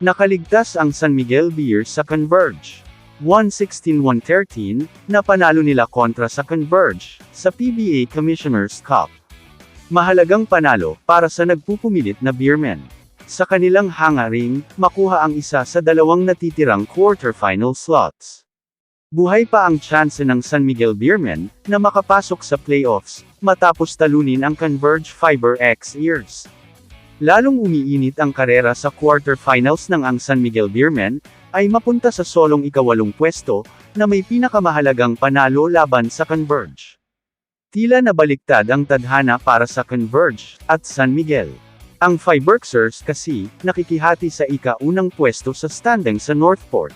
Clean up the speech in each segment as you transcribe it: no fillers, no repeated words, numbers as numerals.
Nakaligtas ang San Miguel Bears sa Converge. 116-113, na panalo nila kontra sa Converge, sa PBA Commissioner's Cup. Mahalagang panalo, para sa nagpupumilit na Beermen. Sa kanilang hangaring, makuha ang isa sa dalawang natitirang quarterfinal slots. Buhay pa ang tsanse ng San Miguel Beermen, na makapasok sa playoffs, matapos talunin ang Converge Fiber X Ears. Lalong umiinit ang karera sa quarterfinals ng ang San Miguel Beermen, ay mapunta sa solong ika-8 pwesto, na may pinakamahalagang panalo laban sa Converge. Tila nabaliktad ang tadhana para sa Converge, at San Miguel. Ang Fiberxers kasi, nakikihati sa ika-unang pwesto sa standing sa Northport.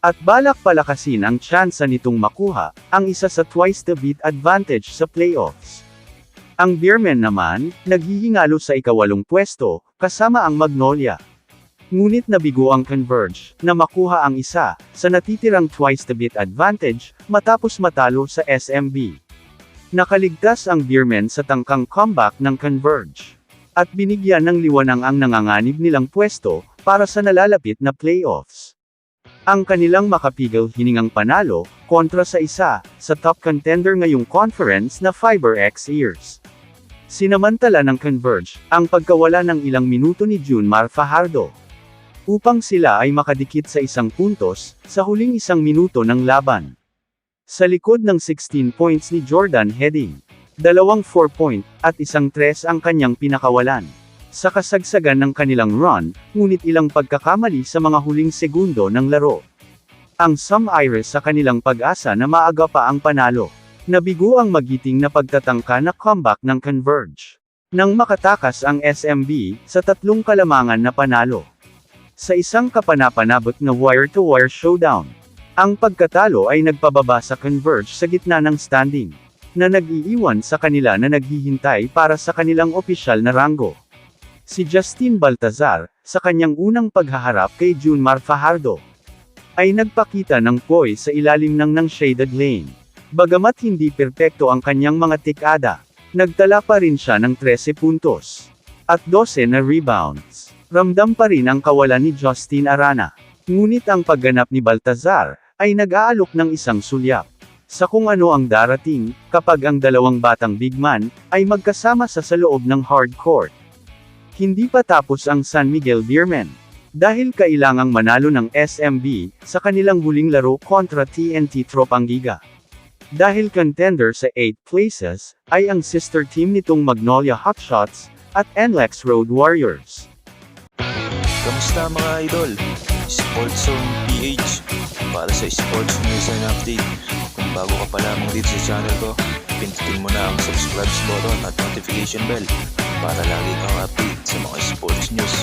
At balak palakasin ang tsansa nitong makuha, ang isa sa twice-the-beat advantage sa playoffs. Ang Beermen naman, naghihingalo sa ika-8 pwesto, kasama ang Magnolia. Ngunit nabigo ang Converge, na makuha ang isa, sa natitirang twice-the-beat advantage, matapos matalo sa SMB. Nakaligtas ang Beermen sa tangkang comeback ng Converge. At binigyan ng liwanag ang nanganganib nilang pwesto, para sa nalalapit na playoffs. Ang kanilang makapigil hiningang panalo, kontra sa isa, sa top contender ngayong conference na Fiber X Ears. Sinamantala ng Converge, ang pagkawala ng ilang minuto ni Junmar Fajardo. Upang sila ay makadikit sa 1 puntos, sa huling 1 minuto ng laban. Sa likod ng 16 points ni Jordan Heading. 2 4-point, at 1 3 ang kanyang pinakawalan. Sa kasagsagan ng kanilang run, ngunit ilang pagkakamali sa mga huling segundo ng laro. Ang Sam Iris sa kanilang pag-asa na maaga pa ang panalo. Nabigo ang magiting na pagtatangka na comeback ng Converge. Nang makatakas ang SMB, sa 3 kalamangan na panalo. Sa isang kapanapanabot na wire-to-wire showdown. Ang pagkatalo ay nagpababa sa Converge sa gitna ng standing, na nag-iiwan sa kanila na naghihintay para sa kanilang opisyal na ranggo. Si Justin Baltazar, sa kanyang unang paghaharap kay Junmar Fajardo, ay nagpakita ng poise sa ilalim ng shaded lane. Bagamat hindi perpekto ang kanyang mga tikada, nagtala pa rin siya ng 13 puntos. At 12 na rebounds. Ramdam pa rin ang kawalan ni Justin Arana. Ngunit ang pagganap ni Baltazar, ay nag-aalok ng isang sulyap. Sa kung ano ang darating, kapag ang dalawang batang big man, ay magkasama sa loob ng hard court. Hindi pa tapos ang San Miguel Beermen. Dahil kailangang manalo ng SMB, sa kanilang huling laro kontra TNT Tropangiga. Dahil contender sa 8 places, ay ang sister team nitong Magnolia Hotshots, at NLEX Road Warriors. Kamusta mga idol? Sports Zone PH para sa sports news and update. Kung bago ka pa lamang dito sa channel ko, pindutin mo na ang subscribe button at notification bell para lagi kang update sa mga sports news.